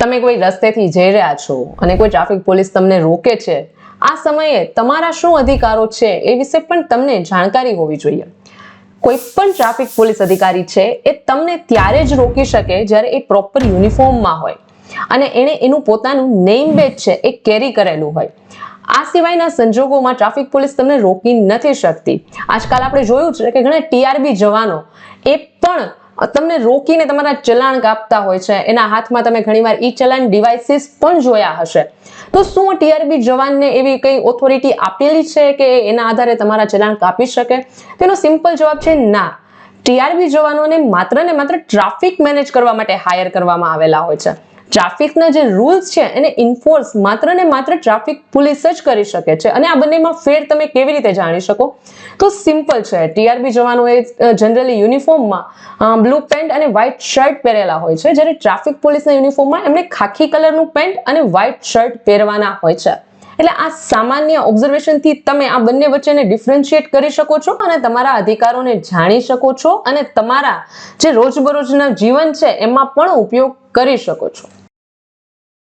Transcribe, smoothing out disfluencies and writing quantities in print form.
તમે કોઈ રસ્તેથી જઈ રહ્યા છો અને કોઈ ટ્રાફિક પોલીસ તમને રોકે છે, આ સમયે તમારા શું અધિકારો છે એ વિશે પણ તમને જાણકારી હોવી જોઈએ. કોઈ પણ ટ્રાફિક પોલીસ અધિકારી છે એ તમને ત્યારે જ રોકી શકે જ્યારે એ પ્રોપર યુનિફોર્મમાં હોય અને એને એનું પોતાનું નેમ બેજ છે એ કેરી કરેલું હોય. આ સિવાયના સંજોગોમાં ટ્રાફિક પોલીસ તમને રોકી નથી શકતી. આજકાલ આપણે જોયું છે કે ઘણા ટીઆરબી જવાનો એ પણ તમને રોકીને તમારા ચલાણ કાપતા હોય છે. એના હાથમાં તમે ઘણીવાર ઈ ચલાણ ડિવાઇસીસ પણ જોયા હશે. તો શું ટીઆરબી જવાનને એવી કઈ ઓથોરિટી આપેલી છે કે એના આધારે તમારા ચલાણ કાપી શકે? તેનો સિમ્પલ જવાબ છે ના. ટીઆરબી જવાનોને માત્ર ને માત્ર ટ્રાફિક મેનેજ કરવા માટે હાયર કરવામાં આવેલા હોય છે. ટ્રાફિકના જે રૂલ્સ છે એને ઇન્ફોર્સ માત્ર ને માત્ર ટ્રાફિક પોલીસ જ કરી શકે છે. અને આ બંનેમાં ફેર તમે કેવી રીતે જાણી શકો? તો સિમ્પલ છે. ટીઆરબી જવાનોએ જનરલી યુનિફોર્મમાં બ્લુ પેન્ટ અને વ્હાઇટ શર્ટ પહેરેલા હોય છે, જ્યારે ટ્રાફિક પોલીસના યુનિફોર્મમાં એમણે ખાખી કલરનું પેન્ટ અને વ્હાઇટ શર્ટ પહેરવાના હોય છે. એટલે આ સામાન્ય ઓબ્ઝર્વેશનથી તમે આ બંને વચ્ચેને ડિફરન્શિએટ કરી શકો છો અને તમારા અધિકારોને જાણી શકો છો અને તમારા જે રોજબરોજના જીવન છે એમાં પણ ઉપયોગ કરી શકો છો.